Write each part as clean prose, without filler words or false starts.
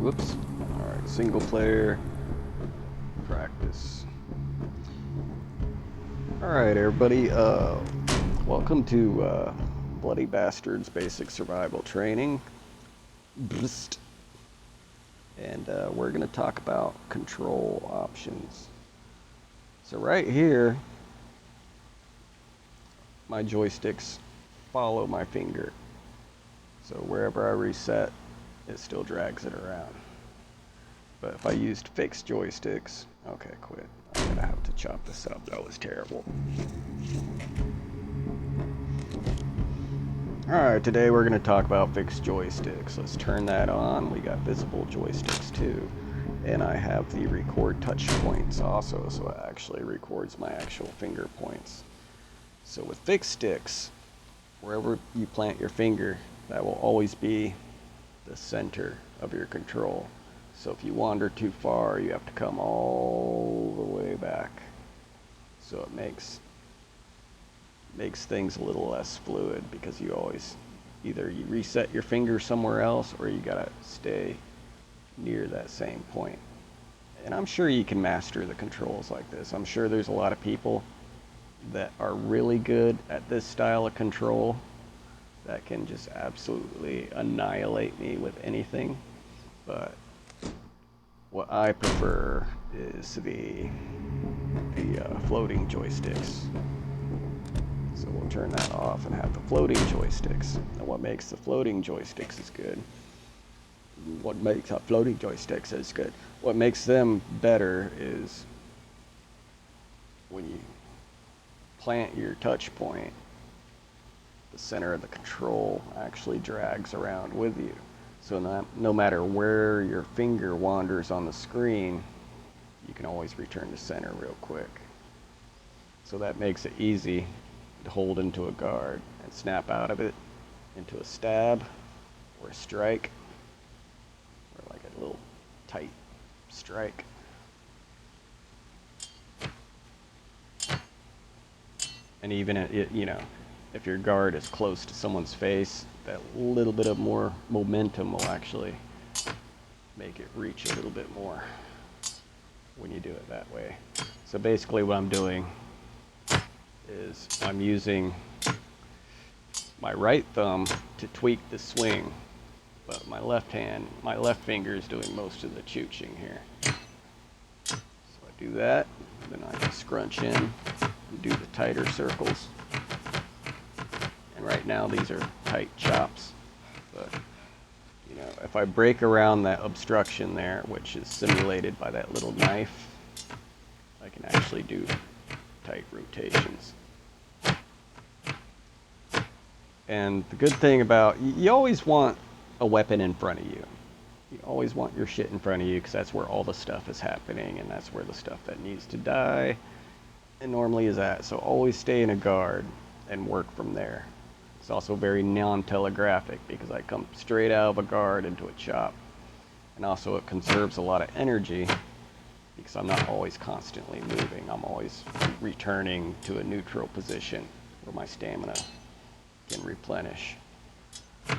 Whoops. Alright, single player. Practice. Alright, everybody. Welcome to Bloody Bastards Basic Survival Training. And we're going to talk about control options. So right here, my joysticks follow my finger. So wherever I reset, it still drags it around. But if I used fixed joysticks, okay, quit. I'm gonna have to chop this up. That was terrible. Alright, today we're gonna talk about fixed joysticks. Let's turn that on. We got visible joysticks too. And I have the record touch points also, so it actually records my actual finger points. So with fixed sticks, wherever you plant your finger, that will always be the center of your control. So if you wander too far, you have to come all the way back. So it makes things a little less fluid, because you always either you reset your finger somewhere else or you gotta stay near that same point. And I'm sure you can master the controls like this. I'm sure there's a lot of people that are really good at this style of control that can just absolutely annihilate me with anything. But what I prefer is the floating joysticks. So we'll turn that off and have the floating joysticks. And what makes the floating joysticks is good? What makes What makes them better is when you plant your touch point, the center of the control actually drags around with you. So no matter where your finger wanders on the screen, you can always return to center real quick. So that makes it easy to hold into a guard and snap out of it into a stab or a strike, or like a little tight strike. And even if your guard is close to someone's face, that little bit of more momentum will actually make it reach a little bit more when you do it that way. So basically what I'm doing is I'm using my right thumb to tweak the swing, but my left finger is doing most of the chooching here. So I do that, then I can scrunch in and do the tighter circles. And right now these are tight chops, but if I break around that obstruction there, which is simulated by that little knife, I can actually do tight rotations. And the good thing about, you always want a weapon in front of you. You always want your shit in front of you, because that's where all the stuff is happening, and that's where the stuff that needs to die and normally is at. So always stay in a guard and work from there. It's also very non-telegraphic, because I come straight out of a guard into a chop. And also it conserves a lot of energy, because I'm not always constantly moving. I'm always returning to a neutral position where my stamina can replenish. So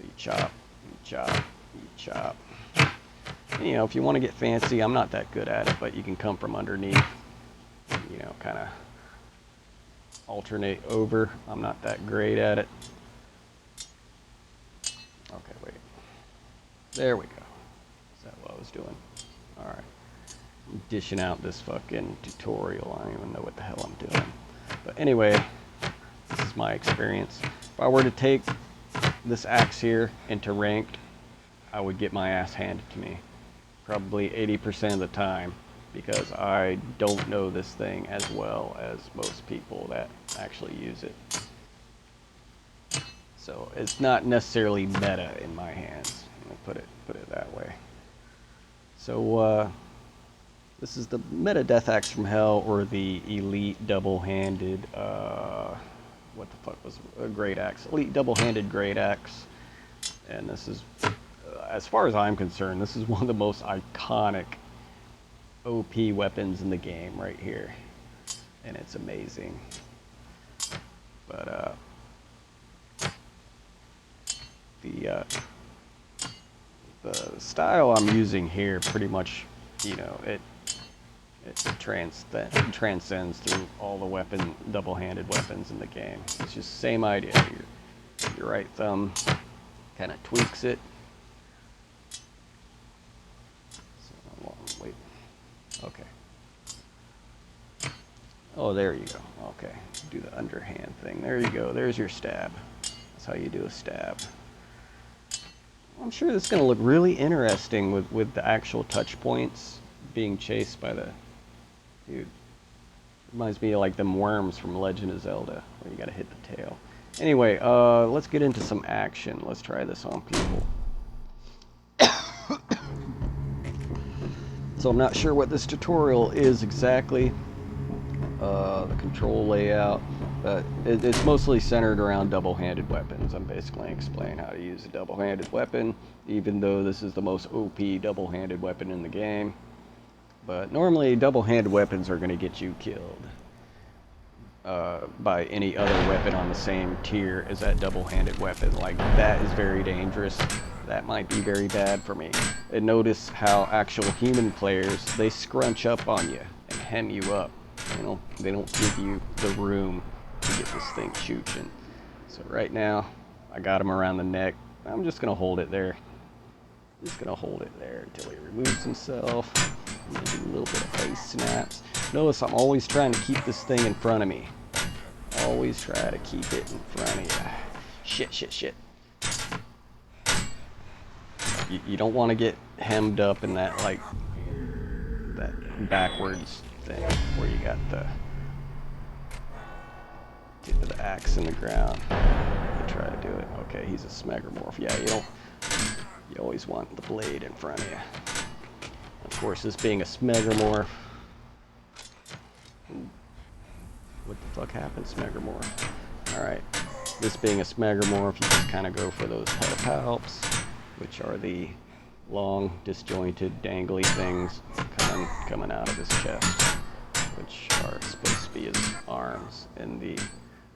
you chop, you chop, you chop. And, if you want to get fancy, I'm not that good at it, but you can come from underneath, kind of alternate over. I'm not that great at it. Okay, wait. There we go. Is that what I was doing? Alright. Dishing out this fucking tutorial. I don't even know what the hell I'm doing. But anyway, this is my experience. If I were to take this axe here into ranked, I would get my ass handed to me. Probably 80% of the time, because I don't know this thing as well as most people that actually use it. So it's not necessarily meta in my hands. I'm gonna put it that way. So this is the meta death axe from hell, or the elite double-handed what the fuck was a great axe? Elite double-handed great axe. And this is, as far as I'm concerned, this is one of the most iconic OP weapons in the game right here, and it's amazing. But the the style I'm using here pretty much, you know, it transcends through all the double-handed weapons in the game. It's just the same idea. Your right thumb kind of tweaks it. So, wait. Okay. Oh, there you go. Okay. Do the underhand thing. There you go. There's your stab. That's how you do a stab. I'm sure this is going to look really interesting with the actual touch points being chased by the... Dude. Reminds me of like them worms from Legend of Zelda, where you got to hit the tail. Anyway, let's get into some action. Let's try this on people. So I'm not sure what this tutorial is exactly. The control layout, but it's mostly centered around double-handed weapons. I'm basically explaining how to use a double-handed weapon, even though this is the most OP double-handed weapon in the game. But normally double-handed weapons are going to get you killed by any other weapon on the same tier as that double-handed weapon. Like, that is very dangerous. That might be very bad for me. And notice how actual human players, they scrunch up on you and hem you up. They don't give you the room to get this thing chooching. So right now, I got him around the neck. I'm just going to hold it there. Just going to hold it there until he removes himself. I'm going to do a little bit of face snaps. Notice I'm always trying to keep this thing in front of me. Always try to keep it in front of you. Shit. You don't want to get hemmed up in that, like, that backwards thing where you got the tip of the axe in the ground. You try to do it. Okay, he's a smegamorph. Yeah, you always want the blade in front of you. Of course, this being a smegamorph. What the fuck happened, smegamorph? Alright, this being a smegamorph, you just kind of go for those pedipalps, which are the long, disjointed, dangly things coming out of his chest, which are supposed to be his arms in the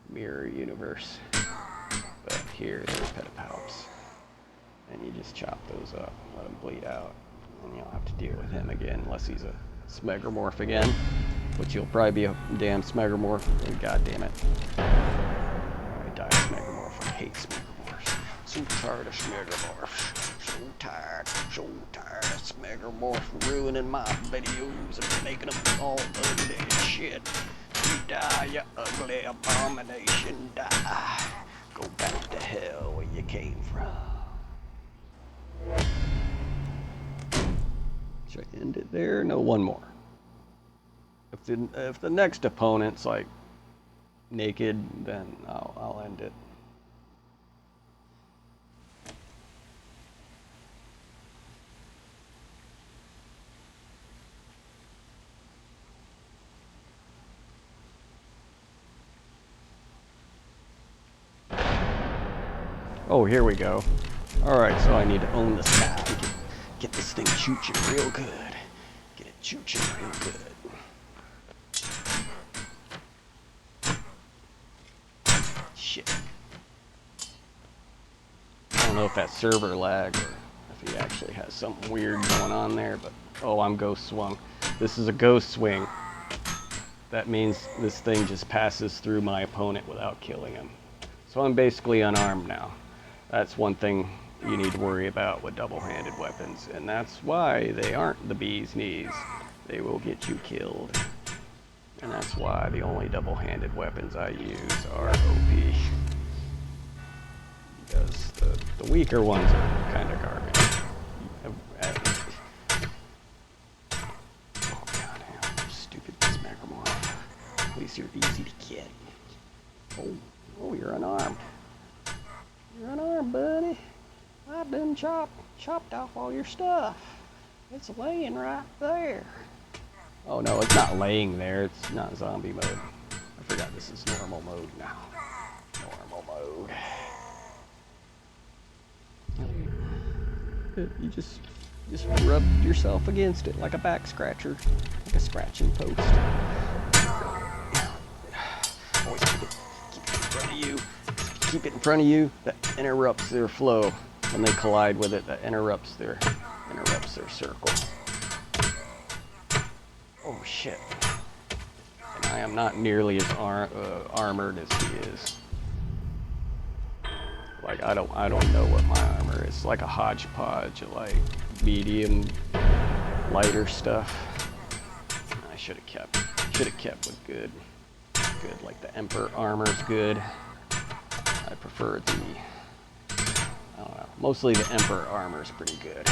mirror universe. But here, they're pedipalps. And you just chop those up, let them bleed out, and you don't have to deal with him again unless he's a smegamorph again, which he'll probably be a damn smegamorph. God damn it. I die smegamorph. I hate smegamorphs. So tired of smegamorphs. So tired of smegamorph ruining my videos and making them all ugly and shit. You die, you ugly abomination, die. Go back to hell where you came from. Should I end it there? No, one more. If the next opponent's like naked, then I'll end it. Oh, here we go. Alright, so I need to own this guy. Get this thing chooching real good. Get it chooching real good. Shit. I don't know if that's server lag or if he actually has something weird going on there, but oh, I'm ghost swung. This is a ghost swing. That means this thing just passes through my opponent without killing him. So I'm basically unarmed now. That's one thing you need to worry about with double-handed weapons, and that's why they aren't the bee's knees. They will get you killed. And that's why the only double-handed weapons I use are OP. Because the weaker ones are kind of garbage. Oh goddamn, stupid smegamorph. At least you're easy to get. Oh, you're unarmed. You're unarmed, buddy. I done chopped off all your stuff. It's laying right there. Oh no, it's not laying there. It's not zombie mode. I forgot this is normal mode now. Normal mode. You just rub yourself against it like a back scratcher, like a scratching post. Always keep it in front of you. Keep it in front of you. That interrupts their flow. when they collide with it, that interrupts their circle. Oh shit. And I am not nearly as armored as he is. Like I don't know what my armor is. It's like a hodgepodge of like medium, lighter stuff. I should have kept with good. Like the Emperor armor's good. I prefer the, I don't know, mostly the Emperor armor's pretty good.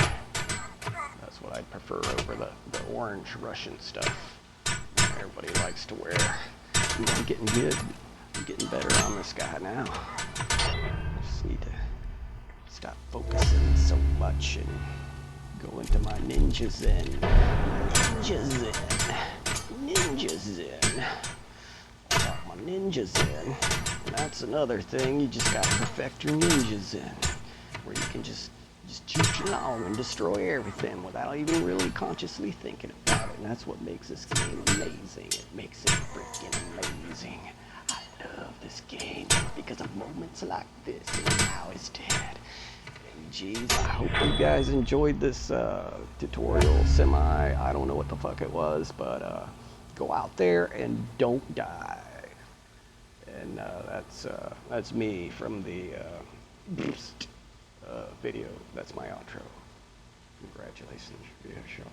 That's what I'd prefer over the orange Russian stuff that everybody likes to wear. I'm getting good. I'm getting better on this guy now. I just need to stop focusing so much and go into my ninja zen. Ninja zen. Ninja zen. My ninja zen. And that's another thing, you just gotta perfect your ninja zen, where you can just chooch along and destroy everything without even really consciously thinking about it. And that's what makes this game amazing. It makes it freaking amazing. I love this game because of moments like this and how it's dead. And geez, I hope you guys enjoyed this tutorial I don't know what the fuck it was, but go out there and don't die. And that's me from the video. That's my outro. Congratulations, video show.